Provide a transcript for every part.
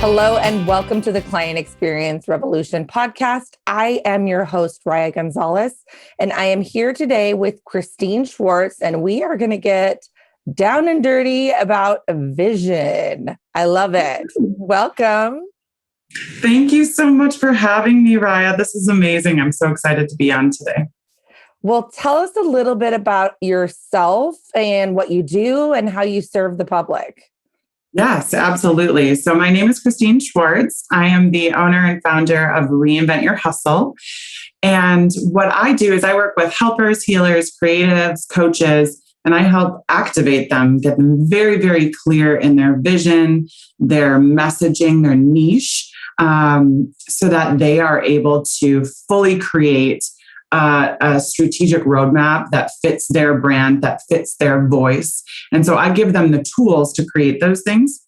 Hello and welcome to the Client Experience Revolution podcast. I am your host, Raya Gonzalez, and I am here today with Kristine Schwartz, and we are going to get down and dirty about vision. I love it. Welcome. Thank you so much for having me, Raya. This is amazing. I'm so excited to be on today. Well, tell us a little bit about yourself and what you do and how you serve the public. Yes, absolutely. So my name is Kristine Schwartz. I am the owner and founder of Reinvent Your Hustle. And what I do is I work with helpers, healers, creatives, coaches, and I help activate them, get them very, very clear in their vision, their messaging, their niche, so that they are able to fully create a strategic roadmap that fits their brand, that fits their voice. And so I give them the tools to create those things.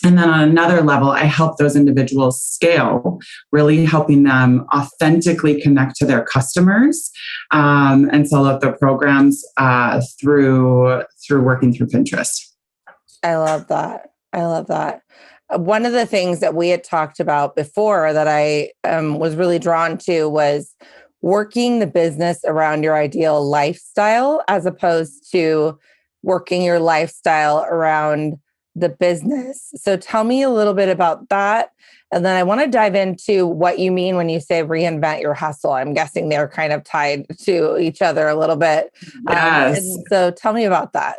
And then on another level, I help those individuals scale, really helping them authentically connect to their customers and sell out their programs through working through Pinterest. I love that. I love that. One of the things that we had talked about before that I was really drawn to was working the business around your ideal lifestyle as opposed to working your lifestyle around the business. So tell me a little bit about that. And then I want to dive into what you mean when you say reinvent your hustle. I'm guessing they're kind of tied to each other a little bit. Yes. And so tell me about that.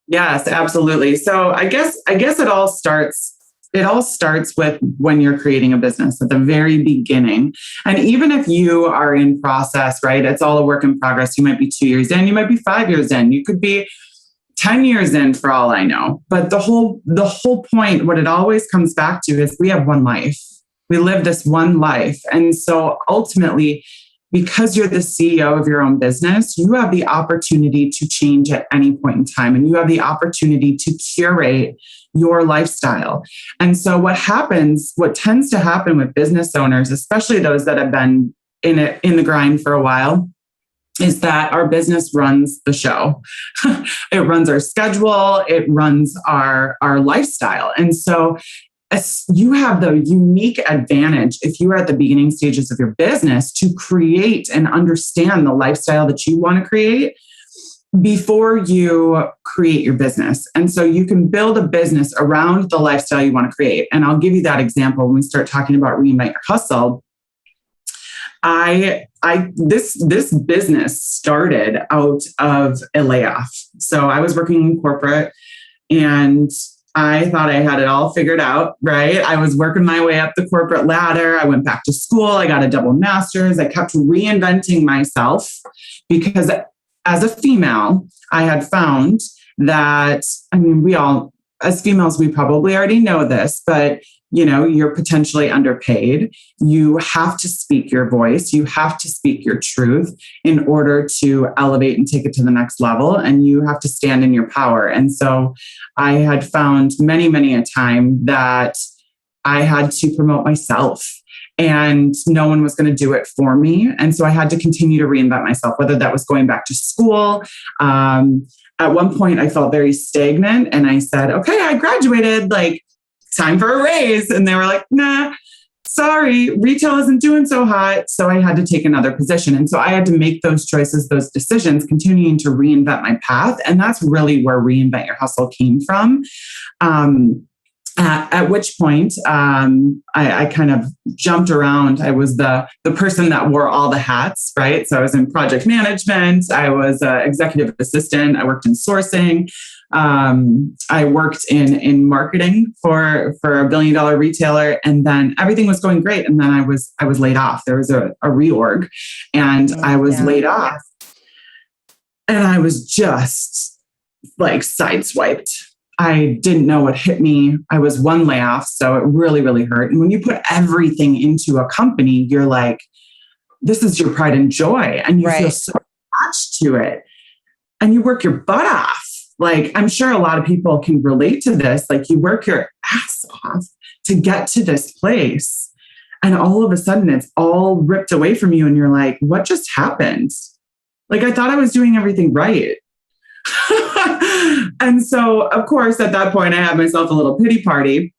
Yes, absolutely. So I guess it all starts with when you're creating a business at the very beginning. And even if you are in process, right, it's all a work in progress. You might be 2 years in, you might be 5 years in, you could be 10 years in for all I know. But the whole point, what it always comes back to is we have one life. We live this one life. And so ultimately, because you're the CEO of your own business, you have the opportunity to change at any point in time. And you have the opportunity to curate your lifestyle. And so what tends to happen with business owners, especially those that have been in the grind for a while, is that our business runs the show. It runs our schedule. It runs our lifestyle. And so you have the unique advantage, if you are at the beginning stages of your business, to create and understand the lifestyle that you want to create before you create your business. And so you can build a business around the lifestyle you want to create. And I'll give you that example when we start talking about Reinvent Your Hustle. This business started out of a layoff. So I was working in corporate and I thought I had it all figured out, right? I was working my way up the corporate ladder. I went back to school. I got a double master's. I kept reinventing myself because as a female, I had found that, we all, as females, we probably already know this, but you're potentially underpaid. You have to speak your voice. You have to speak your truth in order to elevate and take it to the next level. And you have to stand in your power. And so I had found many, many a time that I had to promote myself and no one was going to do it for me. And so I had to continue to reinvent myself, whether that was going back to school. At one point I felt very stagnant and I said, okay, I graduated, time for a raise. And they were like, nah, sorry, retail isn't doing so hot. So I had to take another position. And so I had to make those choices, those decisions, continuing to reinvent my path. And that's really where Reinvent Your Hustle came from. At which point, I kind of jumped around. I was the person that wore all the hats, right? So I was in project management. I was an executive assistant. I worked in sourcing. I worked in marketing for a $1 billion retailer, and then everything was going great. And then I was laid off. There was a reorg, and I was laid off, and I was just sideswiped. I didn't know what hit me. I was one layoff, so it really, really hurt. And when you put everything into a company, you're like, this is your pride and joy, and you feel so attached to it, and you work your butt off. I'm sure a lot of people can relate to this. You work your ass off to get to this place, and all of a sudden it's all ripped away from you. And you're like, what just happened? I thought I was doing everything right. And so, of course, at that point, I had myself a little pity party.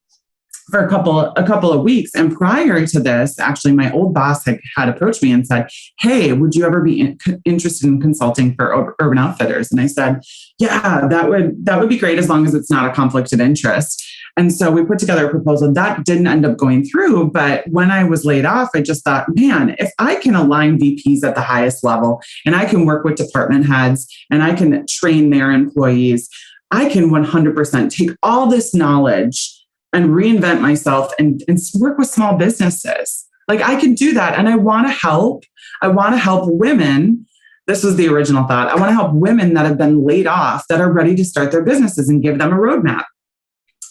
for a couple of weeks. And prior to this, actually, my old boss had approached me and said, "Hey, would you ever be interested in consulting for Urban Outfitters?" And I said, "Yeah, that would be great as long as it's not a conflict of interest." And so we put together a proposal that didn't end up going through. But when I was laid off, I just thought, man, if I can align VPs at the highest level and I can work with department heads and I can train their employees, I can 100% take all this knowledge and reinvent myself and work with small businesses. Like I can do that. And I want to help. I want to help women. This was the original thought. I want to help women that have been laid off that are ready to start their businesses and give them a roadmap.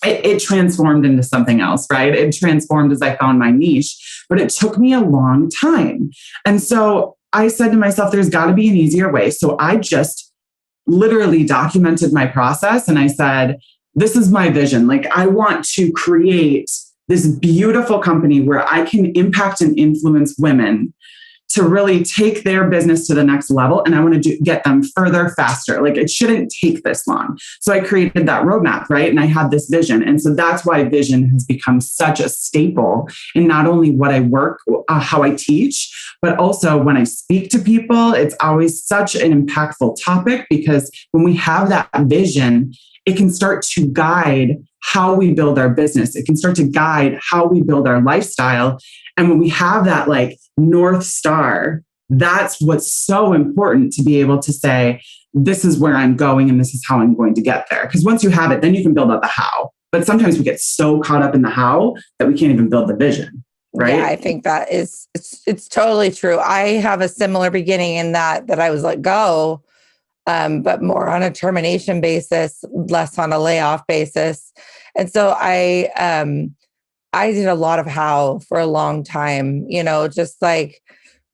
It transformed into something else, right? It transformed as I found my niche, but it took me a long time. And so I said to myself, there's got to be an easier way. So I just literally documented my process and I said, this is my vision. Like I want to create this beautiful company where I can impact and influence women to really take their business to the next level. And I want to get them further, faster. Like it shouldn't take this long. So I created that roadmap, right? And I had this vision. And so that's why vision has become such a staple in not only what I work, how I teach, but also when I speak to people. It's always such an impactful topic because when we have that vision, it can start to guide how we build our business. It can start to guide how we build our lifestyle. And when we have that like North Star, that's what's so important to be able to say, this is where I'm going and this is how I'm going to get there. Because once you have it, then you can build out the how. But sometimes we get so caught up in the how that we can't even build the vision. Right. Yeah, I think that it's totally true. I have a similar beginning in that I was let go, but more on a termination basis, less on a layoff basis. And so I did a lot of how for a long time, just like,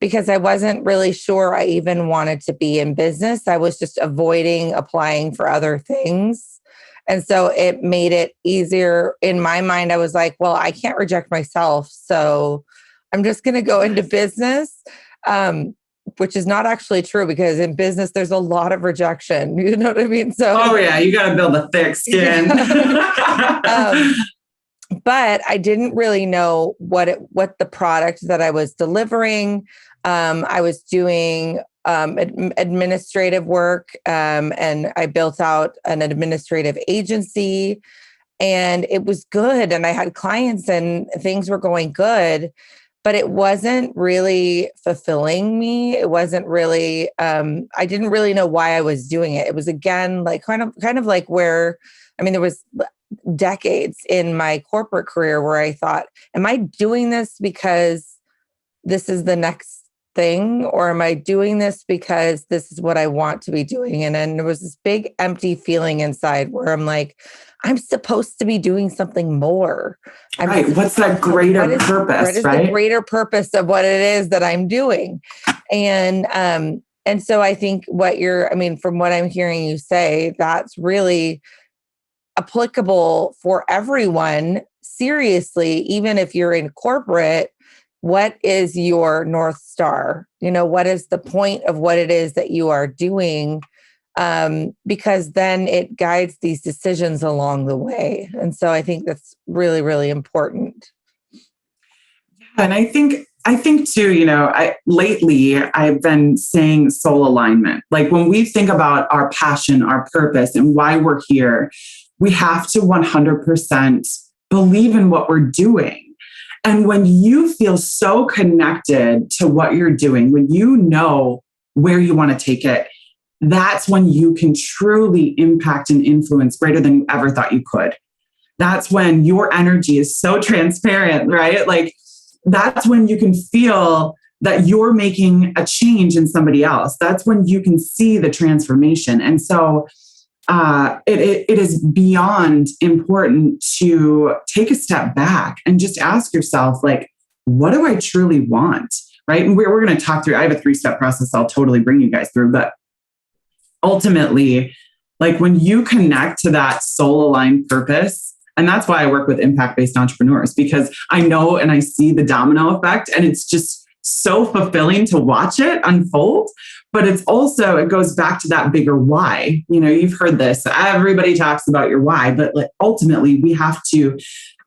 because I wasn't really sure I even wanted to be in business. I was just avoiding applying for other things. And so it made it easier. In my mind, I was like, well, I can't reject myself. So I'm just going to go into business, which is not actually true because in business, there's a lot of rejection. You know what I mean? So, oh yeah, you got to build a thick skin. But I didn't really know what the product that I was delivering. I was doing administrative work, and I built out an administrative agency, and it was good. And I had clients, and things were going good, but it wasn't really fulfilling me. It wasn't really. I didn't really know why I was doing it. It was again like kind of like where, I mean, there was decades in my corporate career where I thought, am I doing this because this is the next thing? Or am I doing this because this is what I want to be doing? And then there was this big empty feeling inside where I'm like, I'm supposed to be doing something more. Right. What's that greater purpose? What is the greater purpose of what it is that I'm doing? And so I think from what I'm hearing you say, that's really applicable for everyone. Seriously, even if you're in corporate, what is your North Star? What is the point of what it is that you are doing? Because then it guides these decisions along the way. And so I think that's really, really important. And I think too, lately I've been saying soul alignment. Like when we think about our passion, our purpose, and why we're here, we have to 100% believe in what we're doing. And when you feel so connected to what you're doing, when you know where you want to take it, that's when you can truly impact and influence greater than you ever thought you could. That's when your energy is so transparent, right? Like that's when you can feel that you're making a change in somebody else. That's when you can see the transformation. And so it is beyond important to take a step back and just ask yourself, like, what do I truly want? Right. And we're going to talk through, I have a 3-step process I'll totally bring you guys through. But ultimately, like when you connect to that soul aligned purpose, and that's why I work with impact-based entrepreneurs, because I know and I see the domino effect, and it's just so fulfilling to watch it unfold. But it's also, it goes back to that bigger why. You've heard this. Everybody talks about your why, but like ultimately we have to,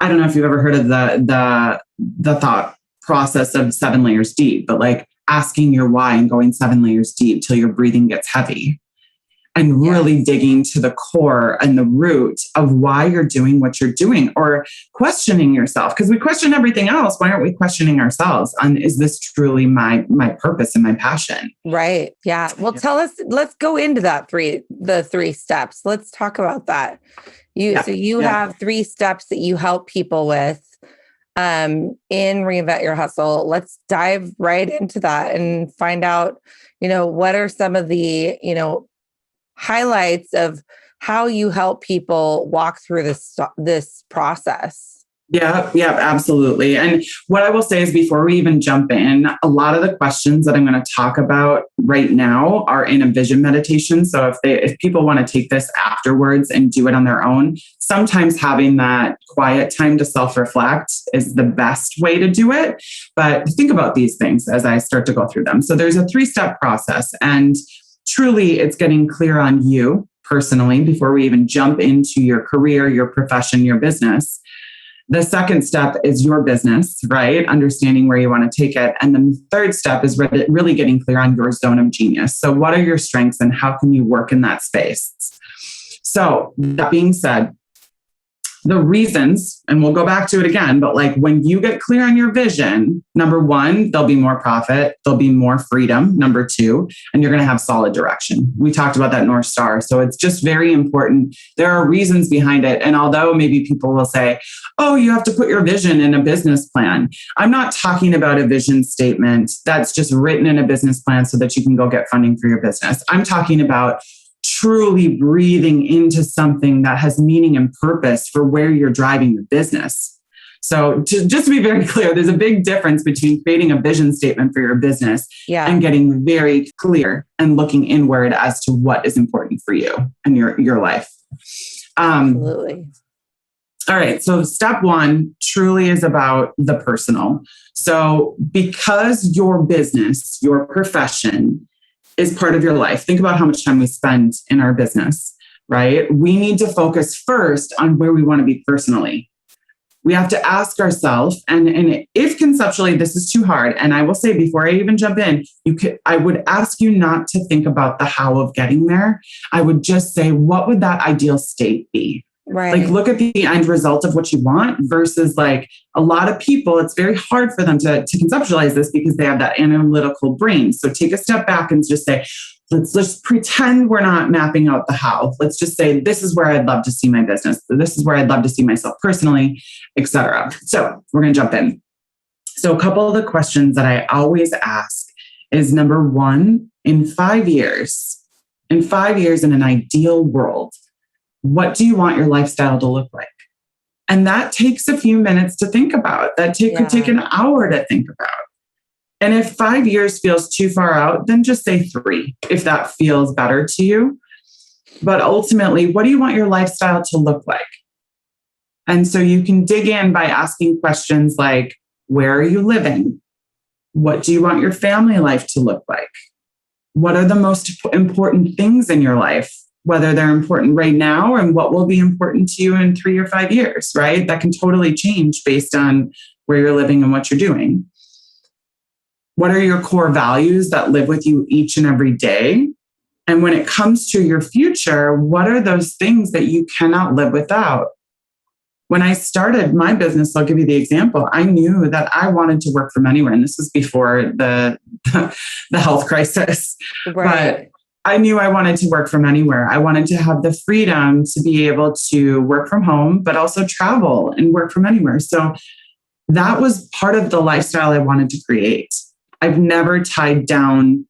I don't know if you've ever heard of the thought process of 7 layers deep, but like asking your why and going 7 layers deep till your breathing gets heavy. And really digging to the core and the root of why you're doing what you're doing, or questioning yourself. Because we question everything else. Why aren't we questioning ourselves? And is this truly my purpose and my passion? Right. Yeah. Well, tell us, let's go into the 3 steps. Let's talk about that. So you have 3 steps that you help people with in Reinvent Your Hustle. Let's dive right into that and find out, what are some of the, highlights of how you help people walk through this process. Yeah, absolutely. And what I will say is, before we even jump in, a lot of the questions that I'm going to talk about right now are in a vision meditation. So if people want to take this afterwards and do it on their own, sometimes having that quiet time to self-reflect is the best way to do it. But think about these things as I start to go through them. So there's a 3-step process, and truly, it's getting clear on you personally before we even jump into your career, your profession, your business. The second step is your business, right? Understanding where you want to take it. And then the third step is really getting clear on your zone of genius. So what are your strengths and how can you work in that space? So that being said, the reasons, and we'll go back to it again, but like when you get clear on your vision, number 1, there'll be more profit, there'll be more freedom, number 2, and you're going to have solid direction. We talked about that North Star. So it's just very important. There are reasons behind it. And although maybe people will say, oh, you have to put your vision in a business plan. I'm not talking about a vision statement that's just written in a business plan so that you can go get funding for your business. I'm talking about truly breathing into something that has meaning and purpose for where you're driving the business. So just to be very clear, there's a big difference between creating a vision statement for your business and getting very clear and looking inward as to what is important for you and your life. Absolutely. All right. So step 1 truly is about the personal. So because your business, your profession is part of your life. Think about how much time we spend in our business, right? We need to focus first on where we want to be personally. We have to ask ourselves, and if conceptually this is too hard, and I will say before I even jump in, I would ask you not to think about the how of getting there. I would just say, what would that ideal state be? Right. Like look at the end result of what you want versus like a lot of people, it's very hard for them to conceptualize this because they have that analytical brain. So take a step back and just say, let's just pretend we're not mapping out the how. Let's just say, this is where I'd love to see my business. This is where I'd love to see myself personally, etc. So we're going to jump in. So a couple of the questions that I always ask is number 1, in 5 years in an ideal world, what do you want your lifestyle to look like? And that takes a few minutes to think about. Could take an hour to think about. And if 5 years feels too far out, then just say 3, if that feels better to you. But ultimately, what do you want your lifestyle to look like? And so you can dig in by asking questions like, where are you living? What do you want your family life to look like? What are the most important things in your life? Whether they're important right now and what will be important to you in 3 or 5 years, right? That can totally change based on where you're living and what you're doing. What are your core values that live with you each and every day? And when it comes to your future, what are those things that you cannot live without? When I started my business, I'll give you the example. I knew that I wanted to work from anywhere. And this was before the health crisis. Right. But I knew I wanted to work from anywhere. I wanted to have the freedom to be able to work from home, but also travel and work from anywhere. So that was part of the lifestyle I wanted to create. I've never tied down,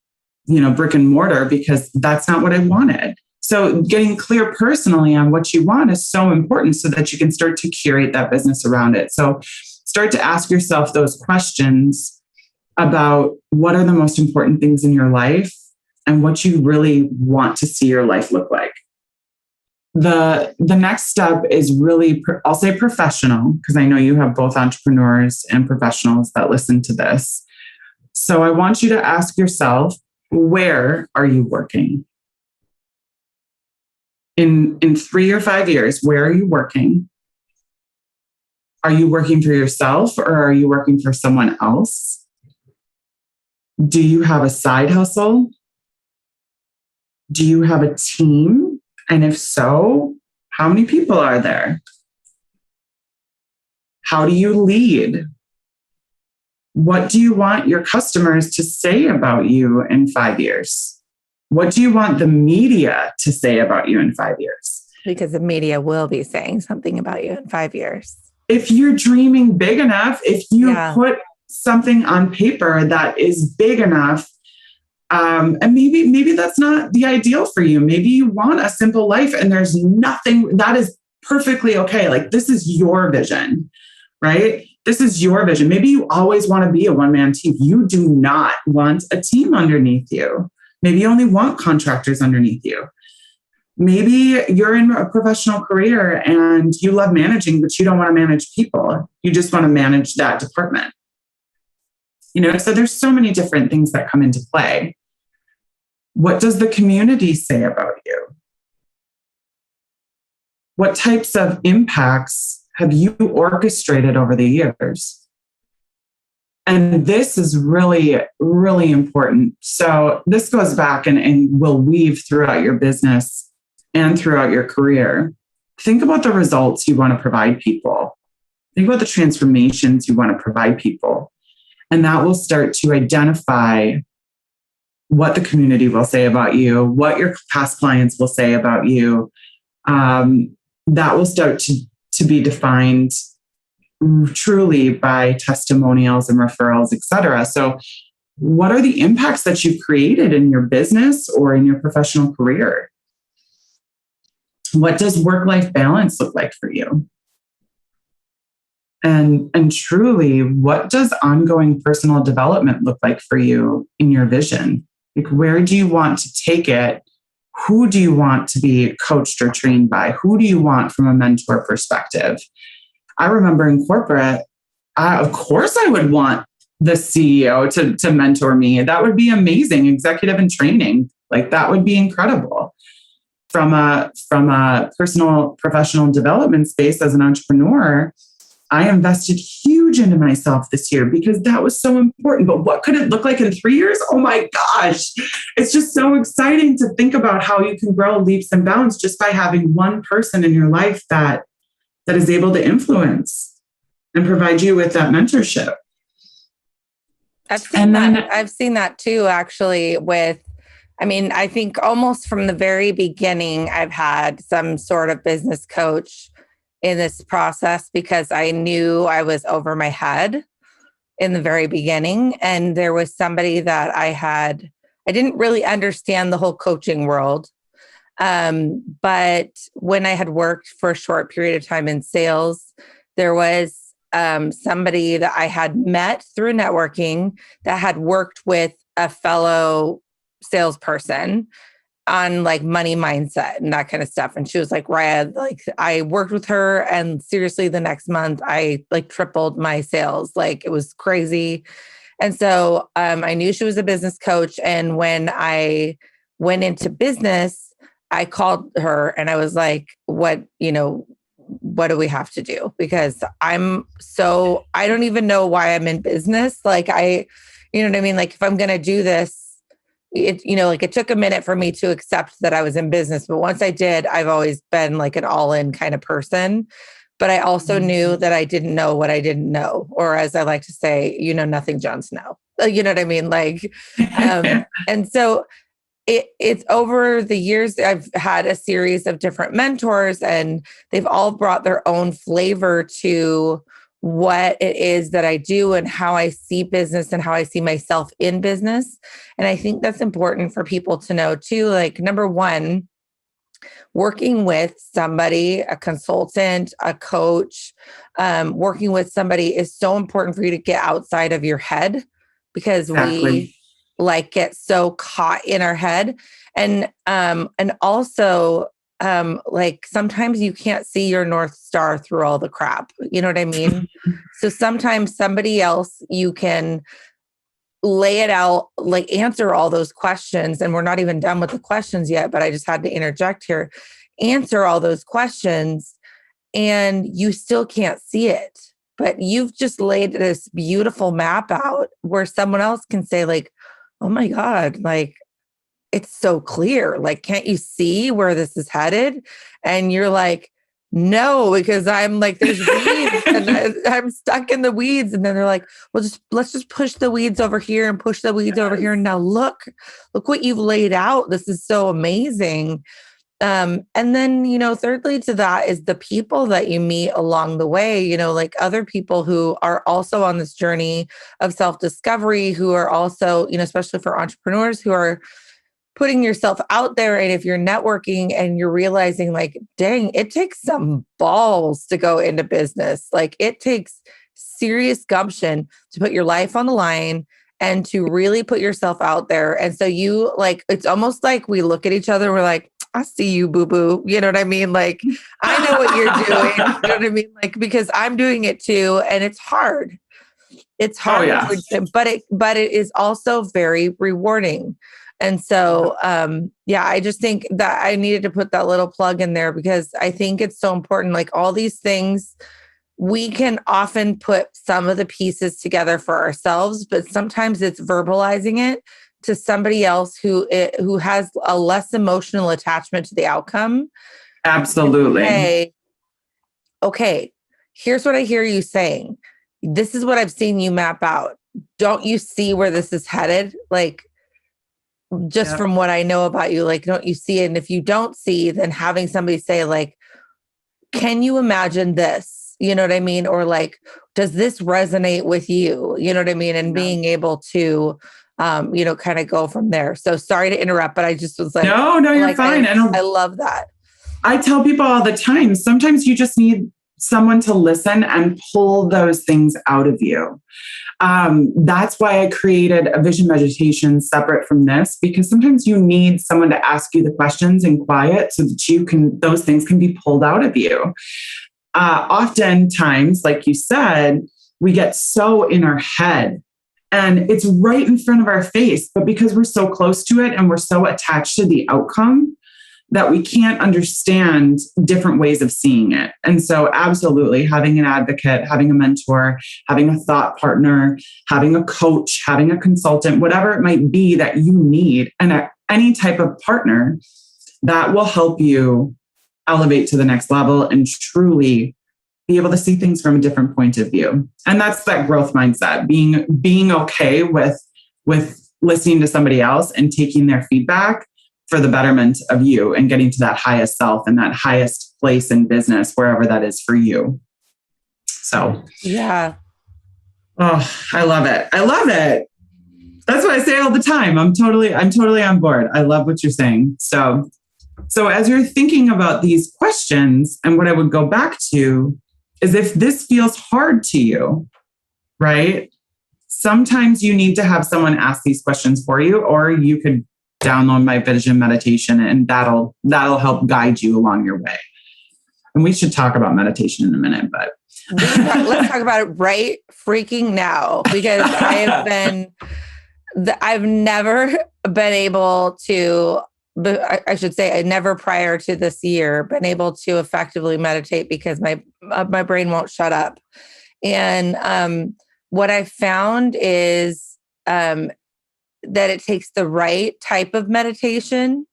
brick and mortar because that's not what I wanted. So getting clear personally on what you want is so important so that you can start to curate that business around it. So start to ask yourself those questions about what are the most important things in your life and what you really want to see your life look like. The next step is really, I'll say professional, because I know you have both entrepreneurs and professionals that listen to this. So I want you to ask yourself, where are you working? In 3 or 5 years, where are you working? Are you working for yourself or are you working for someone else? Do you have a side hustle? Do you have a team? And if so, how many people are there? How do you lead? What do you want your customers to say about you in 5 years? What do you want the media to say about you in 5 years? Because the media will be saying something about you in 5 years. If you're dreaming big enough, if you put something on paper that is big enough, and maybe that's not the ideal for you. Maybe you want a simple life and there's nothing that is perfectly okay. Like this is your vision, right? This is your vision. Maybe you always want to be a one-man team. You do not want a team underneath you. Maybe you only want contractors underneath you. Maybe you're in a professional career and you love managing, but you don't want to manage people. You just want to manage that department. So there's so many different things that come into play. What does the community say about you? What types of impacts have you orchestrated over the years? And this is really, really important. So this goes back and will weave throughout your business and throughout your career. Think about the results you want to provide people. Think about the transformations you want to provide people. And that will start to identify what the community will say about you, what your past clients will say about you. That will start to be defined truly by testimonials and referrals, et cetera. So what are the impacts that you've created in your business or in your professional career? What does work-life balance look like for you? And truly, what does ongoing personal development look like for you in your vision? Like, where do you want to take it? Who do you want to be coached or trained by? Who do you want from a mentor perspective? I remember in corporate, of course I would want the CEO to mentor me. That would be amazing. Executive and training, like that would be incredible. From a personal professional development space as an entrepreneur, I invested huge into myself this year because that was so important. But what could it look like in 3 years? Oh my gosh. It's just so exciting to think about how you can grow leaps and bounds just by having one person in your life that is able to influence and provide you with that mentorship. I've seen that too, actually, I think almost from the very beginning, I've had some sort of business coach in this process because I knew I was over my head in the very beginning. And there was somebody that I didn't really understand the whole coaching world. But when I had worked for a short period of time in sales, there was somebody that I had met through networking that had worked with a fellow salesperson on like money mindset and that kind of stuff. And she was like, Raya, like I worked with her and seriously the next month I like tripled my sales. Like it was crazy. And so I knew she was a business coach. And when I went into business, I called her and I was like, what do we have to do? Because I don't even know why I'm in business. Like you know what I mean? Like if I'm going to do this, it took a minute for me to accept that I was in business. But once I did, I've always been like an all-in kind of person. But I also knew that I didn't know what I didn't know. Or as I like to say, nothing, Jon Snow. You know what I mean? Like, and so it's over the years, I've had a series of different mentors and they've all brought their own flavor to what it is that I do and how I see business and how I see myself in business. And I think that's important for people to know too. Like, number one, working with somebody, a consultant, a coach, working with somebody is so important for you to get outside of your head because we like get so caught in our head. And also, like sometimes you can't see your North Star through all the crap. You know what I mean? So sometimes somebody else you can lay it out, like answer all those questions. And we're not even done with the questions yet, but I just had to interject here. Answer all those questions and you still can't see it. But you've just laid this beautiful map out where someone else can say, like, oh my God, like, it's so clear. Like, can't you see where this is headed? And you're like, no, because I'm like, there's weeds and I'm stuck in the weeds. And then they're like, well, let's just push the weeds over here and push the weeds over here. And now look what you've laid out. This is so amazing. And then, thirdly to that is the people that you meet along the way, like other people who are also on this journey of self-discovery, who are also, especially for entrepreneurs who are putting yourself out there. And if you're networking and you're realizing like, dang, it takes some balls to go into business. Like it takes serious gumption to put your life on the line and to really put yourself out there. And so you like, it's almost like we look at each other, we're like, I see you, boo boo. You know what I mean? Like, I know what you're doing. You know what I mean? Like, because I'm doing it too. And it's hard. It's hard, Oh, yeah. but it is also very rewarding. And so, I just think that I needed to put that little plug in there because I think it's so important. Like all these things, we can often put some of the pieces together for ourselves, but sometimes it's verbalizing it to somebody else who has a less emotional attachment to the outcome. Absolutely. Say, okay, here's what I hear you saying. This is what I've seen you map out. Don't you see where this is headed? Like, just from what I know about you, like, don't you see it? And if you don't see, then having somebody say like, can you imagine this? You know what I mean? Or like, does this resonate with you? You know what I mean? And being able to, kind of go from there. So sorry to interrupt, but I just was like, no, you're fine. I love that. I tell people all the time, sometimes you just need someone to listen and pull those things out of you. That's why I created a vision meditation separate from this, because sometimes you need someone to ask you the questions in quiet so that those things can be pulled out of you. Oftentimes, like you said, we get so in our head and it's right in front of our face, but because we're so close to it and we're so attached to the outcome, that we can't understand different ways of seeing it. And so absolutely having an advocate, having a mentor, having a thought partner, having a coach, having a consultant, whatever it might be that you need, and any type of partner that will help you elevate to the next level and truly be able to see things from a different point of view. And that's that growth mindset, being okay with listening to somebody else and taking their feedback for the betterment of you and getting to that highest self and that highest place in business, wherever that is for you. So, yeah. Oh, I love it. I love it. That's what I say all the time. I'm totally on board. I love what you're saying. So as you're thinking about these questions, and what I would go back to is if this feels hard to you, right? Sometimes you need to have someone ask these questions for you, or you could download my vision meditation and that'll help guide you along your way. And we should talk about meditation in a minute, but let's talk about it right freaking now, because I've never been able to, but I should say I never prior to this year been able to effectively meditate because my brain won't shut up. And what I found is that it takes the right type of meditation.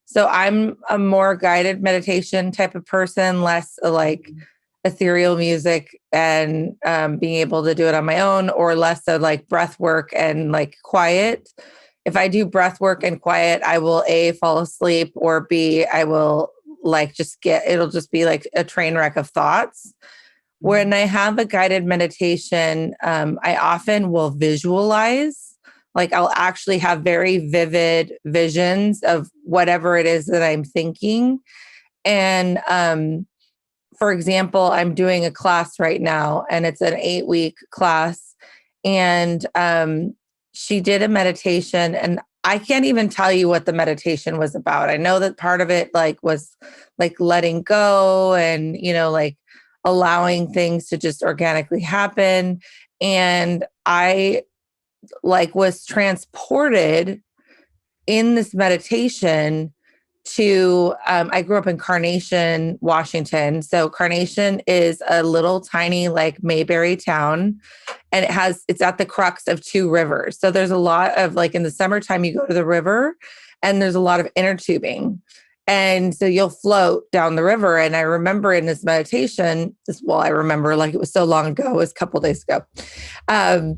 So I'm a more guided meditation type of person, less like ethereal music and being able to do it on my own, or less of like breath work and like quiet. If I do breath work and quiet, I will A, fall asleep, or B, I will like it'll just be like a train wreck of thoughts. When I have a guided meditation, I often will visualize. Like I'll actually have very vivid visions of whatever it is that I'm thinking. And for example, I'm doing a class right now and it's an 8-week class. And she did a meditation, and I can't even tell you what the meditation was about. I know that part of it was letting go and, like allowing things to just organically happen. And I like was transported in this meditation to, I grew up in Carnation, Washington. So Carnation is a little tiny like Mayberry town, and it's at the crux of two rivers. So there's a lot of like in the summertime, you go to the river and there's a lot of inner tubing. And so you'll float down the river. And I remember in this meditation, I remember like it was so long ago, it was a couple of days ago, I've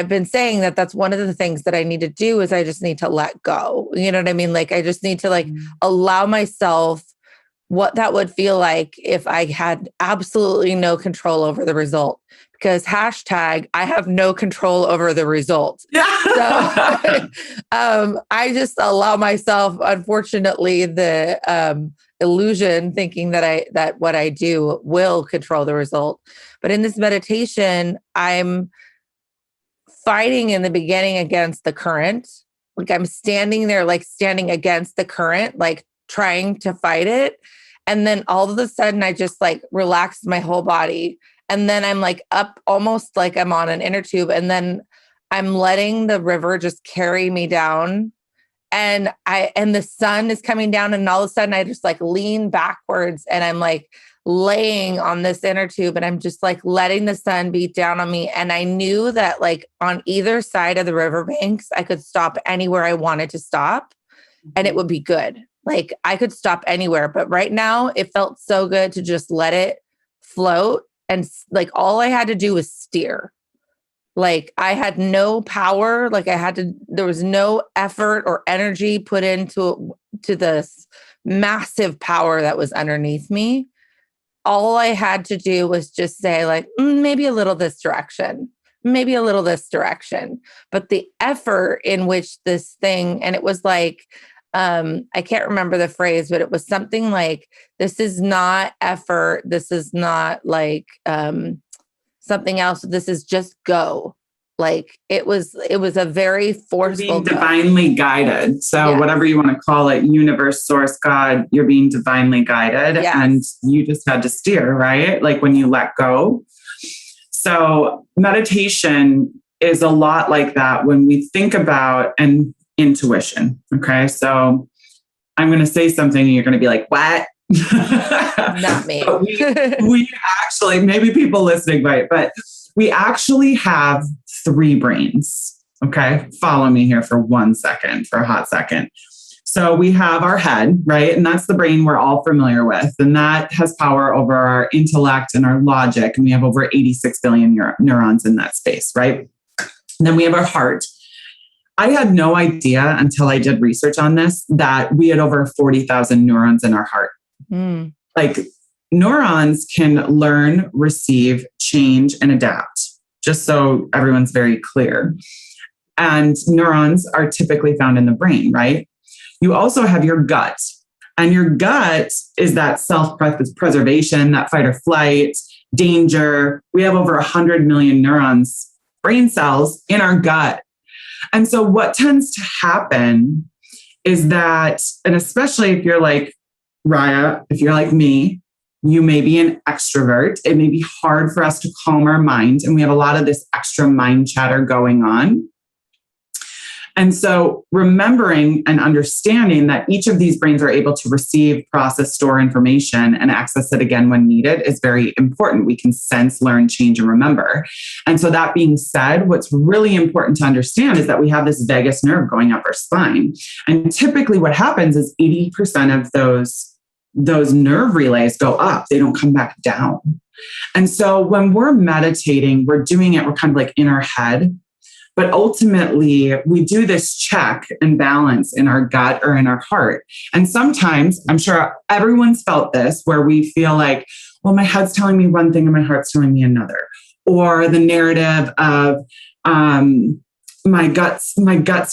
been saying that that's one of the things that I need to do is I just need to let go. You know what I mean? Like, I just need to like allow myself what that would feel like if I had absolutely no control over the result, because # I have no control over the result. So I just allow myself, unfortunately, the illusion thinking that what I do will control the result. But in this meditation, I'm fighting in the beginning against the current. Like I'm standing there, like standing against the current, like trying to fight it. And then all of a sudden I just like relaxed my whole body. And then I'm like up almost like I'm on an inner tube. And then I'm letting the river just carry me down. And the sun is coming down. And all of a sudden I just like lean backwards and I'm like laying on this inner tube and I'm just like letting the sun beat down on me. And I knew that like on either side of the riverbanks, I could stop anywhere I wanted to stop and it would be good. Like I could stop anywhere, but right now it felt so good to just let it float. And like all I had to do was steer. Like I had no power. Like there was no effort or energy put into this massive power that was underneath me. All I had to do was just say like, maybe a little this direction, maybe a little this direction. But the effort in which this thing, and it was like, I can't remember the phrase, but it was something like, this is not effort. This is not like something else. This is just go. Like it was a very forceful, being divinely guided. So yeah. Whatever you want to call it, universe, source, God, you're being divinely guided. Yes. And you just had to steer, right? Like when you let go. So meditation is a lot like that when we think about and intuition. Okay. So I'm going to say something and you're going to be like, what? Not me. we actually, maybe people listening might, but we actually have 3 brains. Okay. Follow me here for a hot second. So we have our head, right? And that's the brain we're all familiar with. And that has power over our intellect and our logic. And we have over 86 billion neurons in that space, right? And then we have our heart. I had no idea until I did research on this that we had over 40,000 neurons in our heart. Like neurons can learn, receive, change, and adapt, just so everyone's very clear. And neurons are typically found in the brain, right? You also have your gut. And your gut is that self-preservation, that fight or flight, danger. We have over 100 million neurons, brain cells in our gut. And so what tends to happen is that, and especially if you're like Raya, if you're like me, you may be an extrovert. It may be hard for us to calm our mind. And we have a lot of this extra mind chatter going on. And so remembering and understanding that each of these brains are able to receive, process, store information, and access it again when needed is very important. We can sense, learn, change, and remember. And so that being said, what's really important to understand is that we have this vagus nerve going up our spine. And typically what happens is 80% of those nerve relays go up. They don't come back down. And so when we're meditating, we're doing it, we're kind of like in our head. But ultimately, we do this check and balance in our gut or in our heart. And sometimes, I'm sure everyone's felt this, where we feel like, well, my head's telling me one thing and my heart's telling me another. Or the narrative of my guts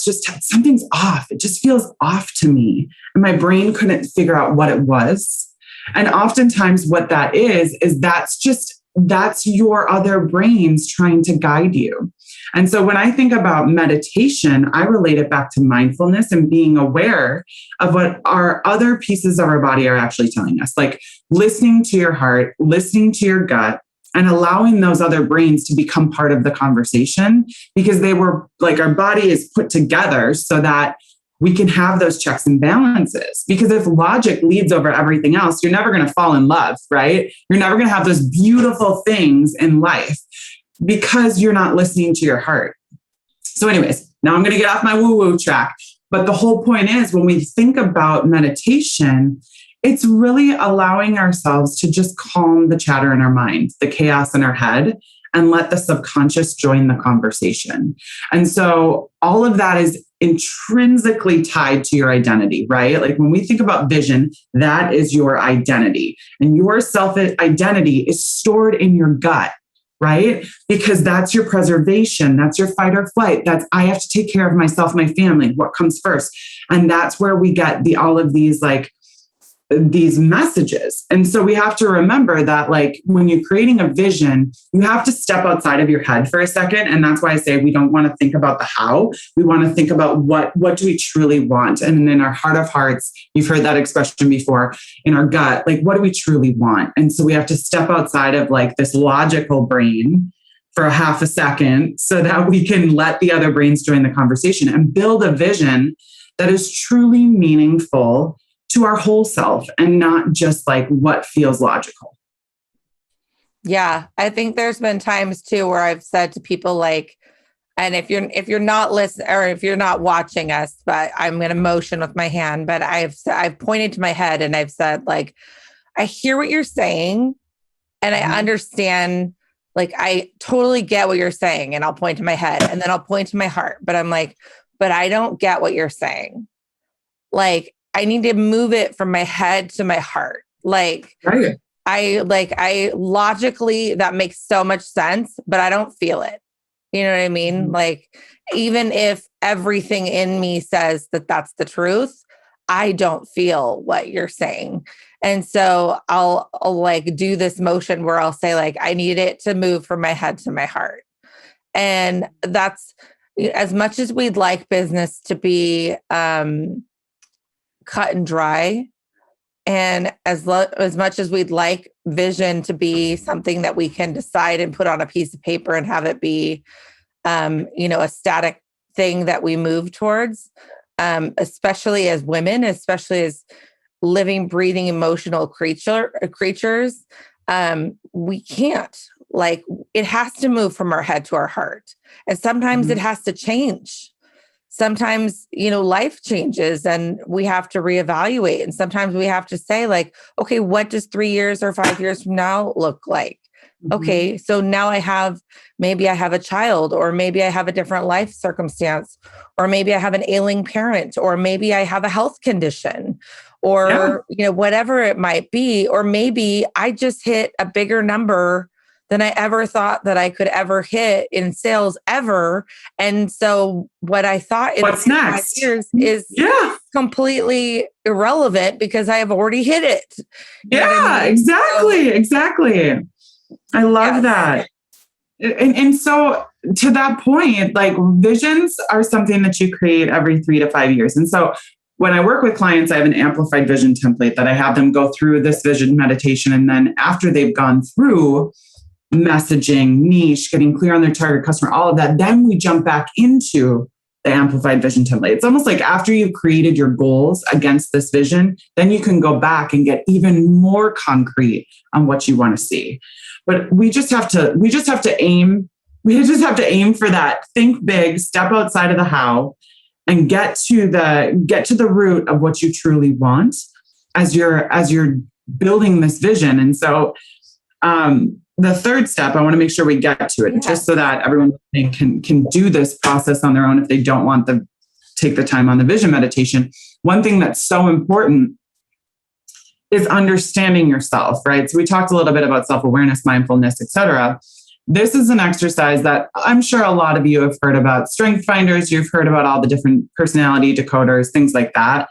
just, something's off. It just feels off to me. And my brain couldn't figure out what it was. And oftentimes what that is that's your other brains trying to guide you. And so when I think about meditation, I relate it back to mindfulness and being aware of what our other pieces of our body are actually telling us, like listening to your heart, listening to your gut, and allowing those other brains to become part of the conversation, because they were like, our body is put together so that we can have those checks and balances. Because if logic leads over everything else, you're never going to fall in love, right? You're never going to have those beautiful things in life because you're not listening to your heart. So anyways, now I'm going to get off my woo-woo track. But the whole point is, when we think about meditation, it's really allowing ourselves to just calm the chatter in our mind, the chaos in our head, and let the subconscious join the conversation. And so all of that is intrinsically tied to your identity, right? Like when we think about vision, that is your identity. And your self-identity is stored in your gut, right? Because that's your preservation. That's your fight or flight. That's, I have to take care of myself, my family, what comes first. And that's where we get all of these these messages. And so we have to remember that, like, when you're creating a vision, you have to step outside of your head for a second. And that's why I say we don't want to think about the how. We want to think about what do we truly want? And in our heart of hearts, you've heard that expression before, in our gut, like, what do we truly want? And so we have to step outside of like this logical brain for a half a second so that we can let the other brains join the conversation and build a vision that is truly meaningful to our whole self, and not just like what feels logical. Yeah. I think there's been times too where I've said to people like, and if you're not listening, or if you're not watching us, but I'm going to motion with my hand, but I've pointed to my head and I've said, like, I hear what you're saying and I understand, like, I totally get what you're saying, and I'll point to my head and then I'll point to my heart, but I'm like, but I don't get what you're saying. Like, I need to move it from my head to my heart. Like, right. I logically, that makes so much sense, but I don't feel it. You know what I mean? Mm-hmm. Like, even if everything in me says that that's the truth, I don't feel what you're saying. And so I'll like do this motion where I'll say, like, I need it to move from my head to my heart. And that's, as much as we'd like business to be, cut and dry, and as much as we'd like vision to be something that we can decide and put on a piece of paper and have it be, a static thing that we move towards, especially as women, especially as living, breathing, emotional creatures, we can't. Like, it has to move from our head to our heart, and sometimes it has to change. Sometimes, life changes and we have to reevaluate. And sometimes we have to say, like, okay, what does 3 years or 5 years from now look like? Mm-hmm. Okay, so now maybe I have a child, or maybe I have a different life circumstance, or maybe I have an ailing parent, or maybe I have a health condition, or, whatever it might be. Or maybe I just hit a bigger number than I ever thought that I could ever hit in sales ever. And so what I thought in 5 years is completely irrelevant because I have already hit it. Exactly. I love that. And so to that point, like, visions are something that you create every 3 to 5 years. And so when I work with clients, I have an amplified vision template that I have them go through this vision meditation. And then after they've gone through messaging, niche, getting clear on their target customer, all of that, then we jump back into the amplified vision template. It's almost like after you've created your goals against this vision, then you can go back and get even more concrete on what you want to see. But we just have to aim for that. Think big, step outside of the how, and get to the root of what you truly want as you're building this vision. And so the third step, I want to make sure we get to it, just so that everyone can do this process on their own if they don't want to take the time on the vision meditation. One thing that's so important is understanding yourself, right? So we talked a little bit about self-awareness, mindfulness, etc. This is an exercise that I'm sure a lot of you have heard about. Strength finders, you've heard about all the different personality decoders, things like that.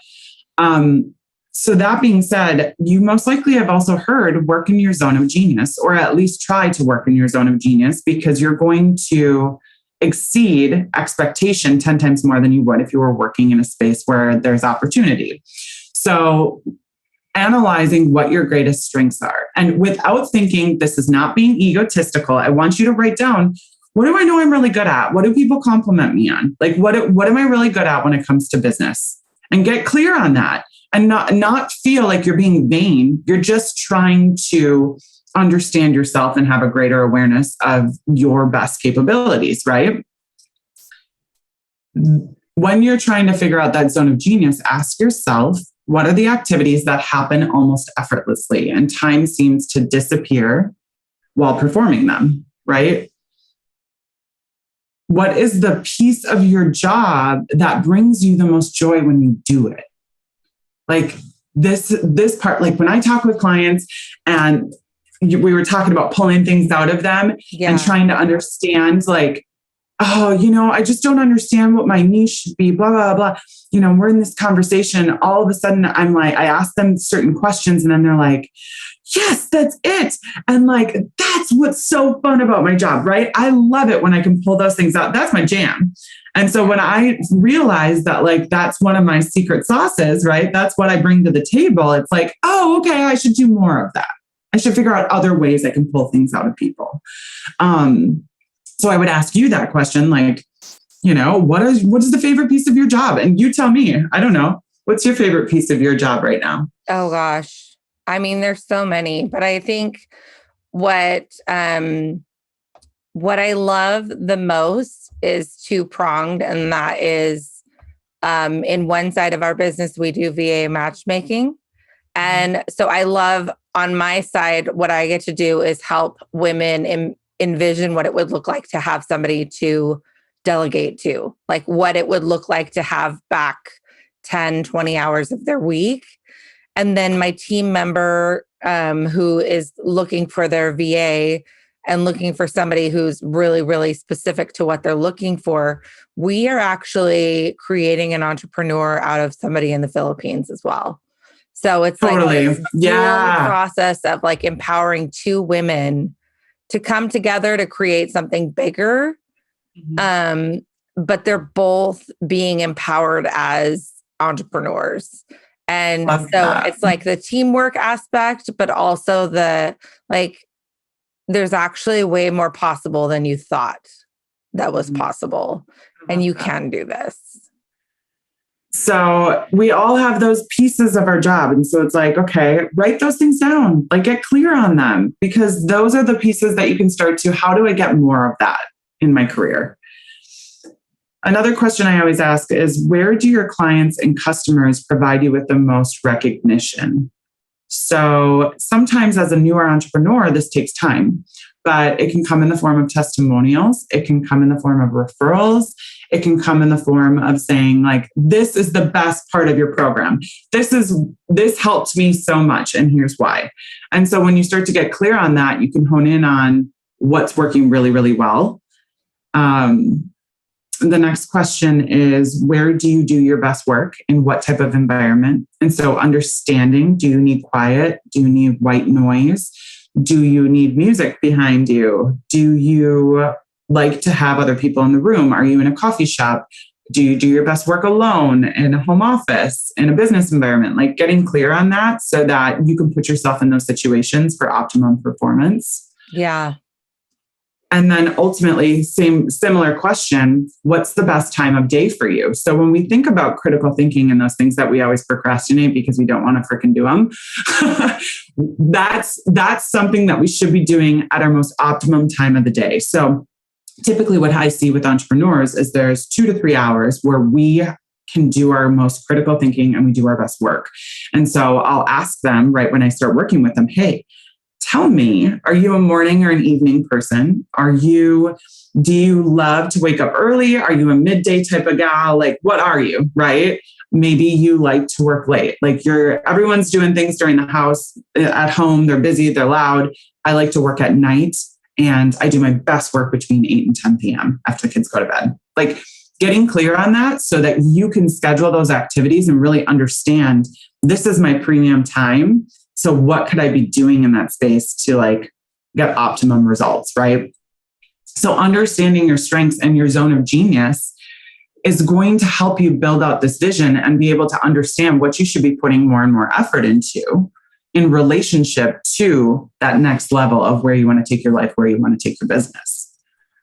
So that being said, you most likely have also heard work in your zone of genius, or at least try to work in your zone of genius, because you're going to exceed expectation 10 times more than you would if you were working in a space where there's opportunity. So analyzing what your greatest strengths are. And without thinking, this is not being egotistical, I want you to write down, what do I know I'm really good at? What do people compliment me on? Like, what am I really good at when it comes to business? And get clear on that, and not feel like you're being vain. You're just trying to understand yourself and have a greater awareness of your best capabilities, right? When you're trying to figure out that zone of genius, ask yourself, what are the activities that happen almost effortlessly and time seems to disappear while performing them, right? What is the piece of your job that brings you the most joy when you do it? Like this part, like when I talk with clients and we were talking about pulling things out of them and trying to understand, like, oh, I just don't understand what my niche should be, blah, blah, blah. We're in this conversation. All of a sudden, I'm like, I ask them certain questions and then they're like, yes, that's it. And like, that's what's so fun about my job, right? I love it when I can pull those things out. That's my jam. And so when I realized that, like, that's one of my secret sauces, right? That's what I bring to the table. It's like, oh, okay, I should do more of that. I should figure out other ways I can pull things out of people. So I would ask you that question, like, what is the favorite piece of your job? And you tell me, I don't know, what's your favorite piece of your job right now? Oh gosh. I mean, there's so many, but I think what I love the most is two-pronged. And that is, in one side of our business, we do VA matchmaking. And so I love, on my side, what I get to do is help women envision what it would look like to have somebody to delegate to, like what it would look like to have back 10, 20 hours of their week. And then my team member who is looking for their VA and looking for somebody who's really, really specific to what they're looking for, we are actually creating an entrepreneur out of somebody in the Philippines as well. So it's totally. Like a process of like empowering two women to come together to create something bigger. But they're both being empowered as entrepreneurs. And it's like the teamwork aspect, but also there's actually way more possible than you thought that was possible. And you can do this. So we all have those pieces of our job. And so it's like, okay, write those things down, like get clear on them, because those are the pieces that you can start to, how do I get more of that in my career? Another question I always ask is, where do your clients and customers provide you with the most recognition? So sometimes as a newer entrepreneur, this takes time, but it can come in the form of testimonials. It can come in the form of referrals. It can come in the form of saying, like, this is the best part of your program. This helped me so much, and here's why. And so when you start to get clear on that, you can hone in on what's working really, really well. The next question is, where do you do your best work? In what type of environment? And so understanding, do you need quiet? Do you need white noise? Do you need music behind you? Do you like to have other people in the room? Are you in a coffee shop? Do you do your best work alone, in a home office, in a business environment? Like getting clear on that so that you can put yourself in those situations for optimum performance. Yeah. And then ultimately, similar question, what's the best time of day for you? So when we think about critical thinking and those things that we always procrastinate because we don't want to freaking do them, that's something that we should be doing at our most optimum time of the day. So typically what I see with entrepreneurs is there's 2 to 3 hours where we can do our most critical thinking and we do our best work. And so I'll ask them right when I start working with them, hey, tell me, are you a morning or an evening person? Do you love to wake up early? Are you a midday type of gal? Like, what are you, right? Maybe you like to work late. Like everyone's doing things during the house, at home, they're busy, they're loud. I like to work at night and I do my best work between 8 and 10 p.m. after the kids go to bed. Like getting clear on that so that you can schedule those activities and really understand, this is my premium time. So what could I be doing in that space to like get optimum results, right? So understanding your strengths and your zone of genius is going to help you build out this vision and be able to understand what you should be putting more and more effort into in relationship to that next level of where you want to take your life, where you want to take your business.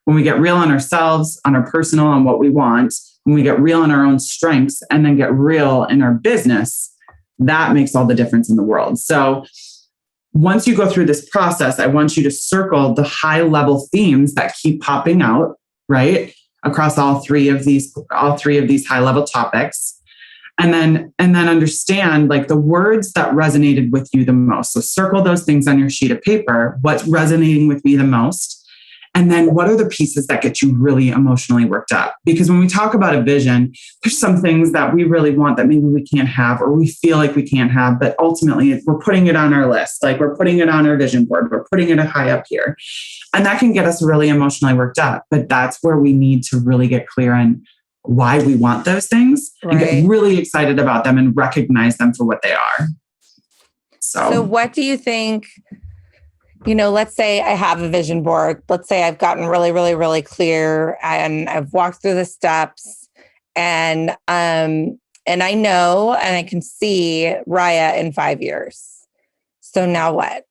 When we get real on ourselves, on our personal, on what we want, when we get real in our own strengths and then get real in our business, that makes all the difference in the world. So once you go through this process, I want you to circle the high level themes that keep popping out, right? Across all three of these high level topics. And then understand like the words that resonated with you the most. So circle those things on your sheet of paper. What's resonating with me the most? And then what are the pieces that get you really emotionally worked up? Because when we talk about a vision, there's some things that we really want that maybe we can't have, or we feel like we can't have, but ultimately we're putting it on our list. Like we're putting it on our vision board. We're putting it high up here. And that can get us really emotionally worked up. But that's where we need to really get clear on why we want those things and get really excited about them and recognize them for what they are. So what do you think? Let's say I have a vision board. Let's say I've gotten really, really, really clear and I've walked through the steps and I know and I can see Raya in 5 years. So now what?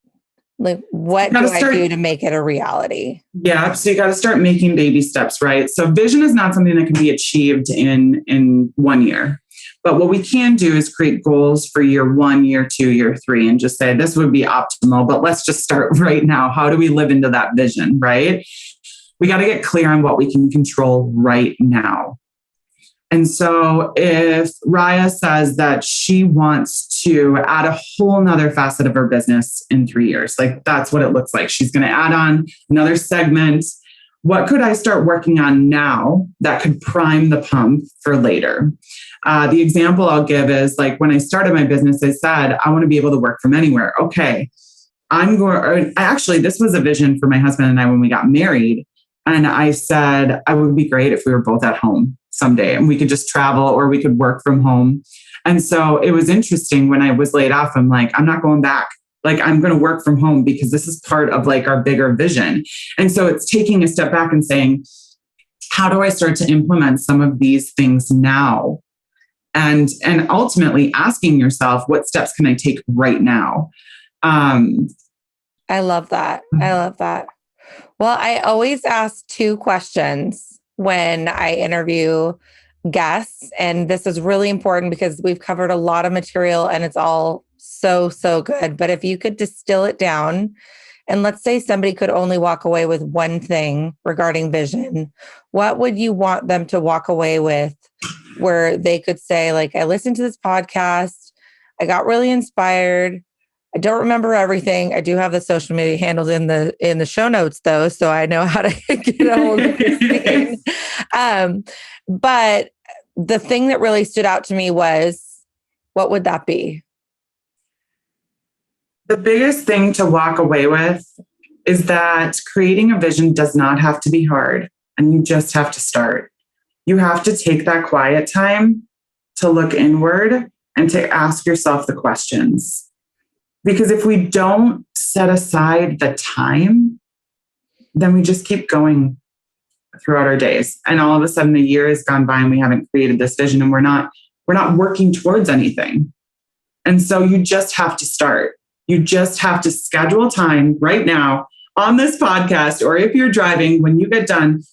Like, what do I do to make it a reality? Yeah. So you got to start making baby steps, right? So vision is not something that can be achieved in 1 year. But what we can do is create goals for year 1, year 2, year 3, and just say, this would be optimal, but let's just start right now. How do we live into that vision, right? We got to get clear on what we can control right now. And so if Raya says that she wants to add a whole nother facet of her business in 3 years, like that's what it looks like. She's going to add on another segment. What could I start working on now that could prime the pump for later? The example I'll give is like when I started my business, I said, I want to be able to work from anywhere. Okay. This was a vision for my husband and I when we got married. And I said, I would be great if we were both at home someday and we could just travel or we could work from home. And so it was interesting when I was laid off, I'm like, I'm not going back. Like, I'm going to work from home because this is part of like our bigger vision. And so it's taking a step back and saying, how do I start to implement some of these things now? And ultimately asking yourself, what steps can I take right now? I love that. I love that. Well, I always ask 2 questions when I interview guests. And this is really important because we've covered a lot of material and it's all so good. But if you could distill it down, and let's say somebody could only walk away with one thing regarding vision, what would you want them to walk away with where they could say, like, I listened to this podcast, I got really inspired. I don't remember everything. I do have the social media handles in the show notes though, so I know how to get a hold of this thing. But the thing that really stood out to me was, what would that be? The biggest thing to walk away with is that creating a vision does not have to be hard, and you just have to start. You have to take that quiet time to look inward and to ask yourself the questions. Because if we don't set aside the time, then we just keep going throughout our days. And all of a sudden the year has gone by and we haven't created this vision and we're not working towards anything. And so you just have to start. You just have to schedule time right now on this podcast, or if you're driving, when you get done,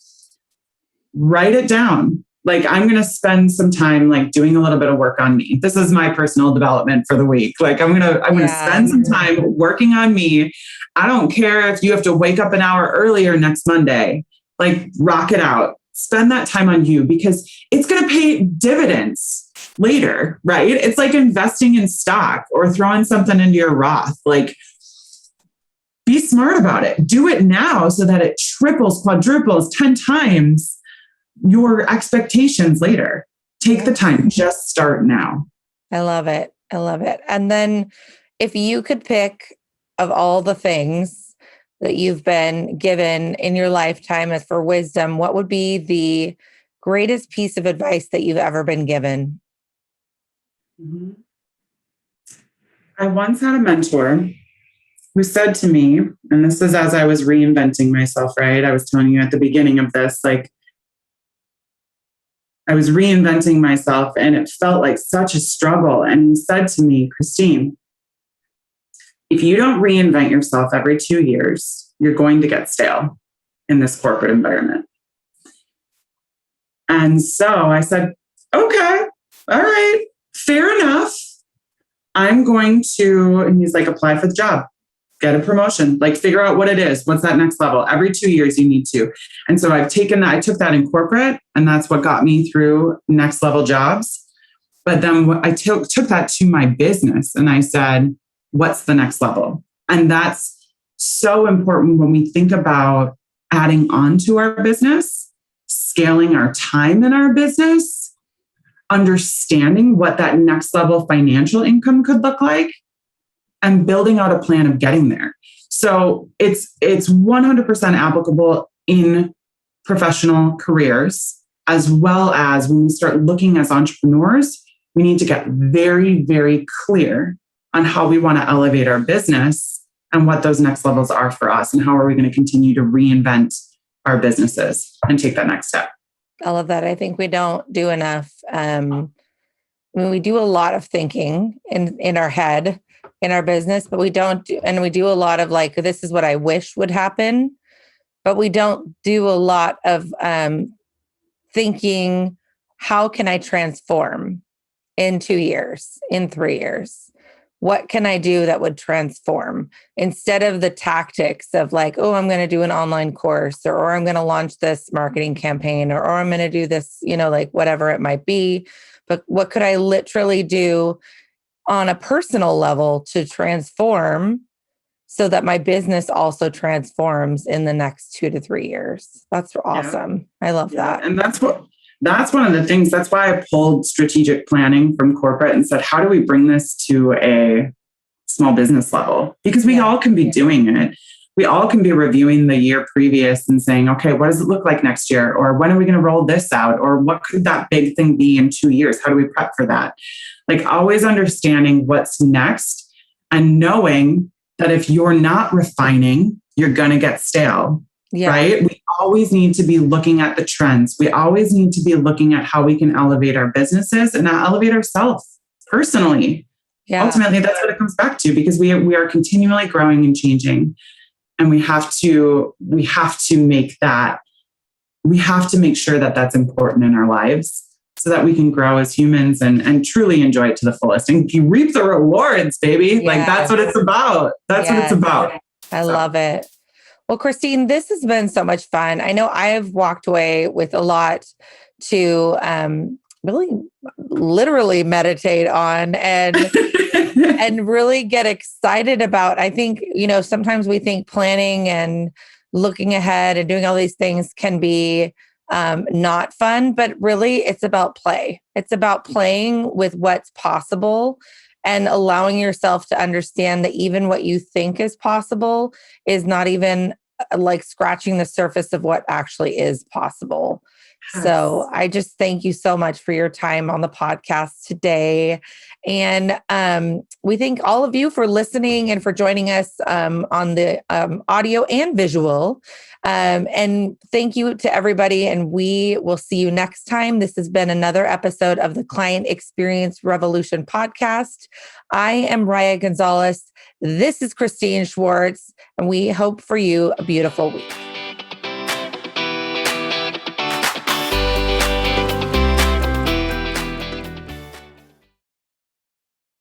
write it down. Like, I'm going to spend some time like doing a little bit of work on me. This is my personal development for the week. Like I'm going to spend some time working on me. I don't care if you have to wake up an hour earlier next Monday, like rock it out. Spend that time on you because it's going to pay dividends later, right? It's like investing in stock or throwing something into your Roth. Like, be smart about it. Do it now so that it triples, quadruples, 10 times your expectations later. Take the time, just start now. I love it. I love it. And then if you could pick of all the things that you've been given in your lifetime as for wisdom, what would be the greatest piece of advice that you've ever been given? Mm-hmm. I once had a mentor who said to me, and this is as I was reinventing myself, right? I was telling you at the beginning of this, like, I was reinventing myself and it felt like such a struggle. And he said to me, Kristine, if you don't reinvent yourself every 2 years, you're going to get stale in this corporate environment. And so I said, okay, all right, fair enough. I'm going to, and he's like, apply for the job, get a promotion, like figure out what it is. What's that next level? Every 2 years you need to. And so I've taken that, I took that in corporate, and that's what got me through next level jobs. But then I took that to my business and I said, what's the next level? And that's so important when we think about adding on to our business, scaling our time in our business, understanding what that next level financial income could look like, and building out a plan of getting there. So it's 100% applicable in professional careers, as well as when we start looking as entrepreneurs, we need to get very, very clear on how we want to elevate our business and what those next levels are for us, and how are we going to continue to reinvent our businesses and take that next step. I love that. I think we don't do enough. We do a lot of thinking in our head, in our business, but we don't do, and we do a lot of like, this is what I wish would happen, but we don't do a lot of thinking, how can I transform in 2 years, in 3 years? What can I do that would transform, instead of the tactics of like, oh, I'm going to do an online course, or I'm going to launch this marketing campaign, or I'm going to do this, like whatever it might be. But what could I literally do on a personal level to transform so that my business also transforms in the next 2 to 3 years? That's awesome. Yeah. I love that. And that's one of the things. That's why I pulled strategic planning from corporate and said, how do we bring this to a small business level? Because we all can be doing it. We all can be reviewing the year previous and saying, okay, what does it look like next year? Or when are we going to roll this out? Or what could that big thing be in 2 years? How do we prep for that? Like always understanding what's next and knowing that if you're not refining, you're going to get stale. Yeah. Right? We always need to be looking at the trends. We always need to be looking at how we can elevate our businesses and elevate ourselves personally. Yeah. Ultimately, that's what it comes back to, because we are continually growing and changing. And we have to make sure that that's important in our lives so that we can grow as humans and truly enjoy it to the fullest. And you reap the rewards, baby. Yes. Like that's what it's about. That's what it's about. I love it. Well, Kristine, this has been so much fun. I know I have walked away with a lot to really literally meditate on and and really get excited about. I think, sometimes we think planning and looking ahead and doing all these things can be not fun, but really it's about play. It's about playing with what's possible and allowing yourself to understand that even what you think is possible is not even like scratching the surface of what actually is possible. Yes. So I just thank you so much for your time on the podcast today. And we thank all of you for listening and for joining us on the audio and visual. And thank you to everybody. And we will see you next time. This has been another episode of the Client Experience Revolution podcast. I am Raya Gonzalez. This is Kristine Schwartz, and we hope for you a beautiful week.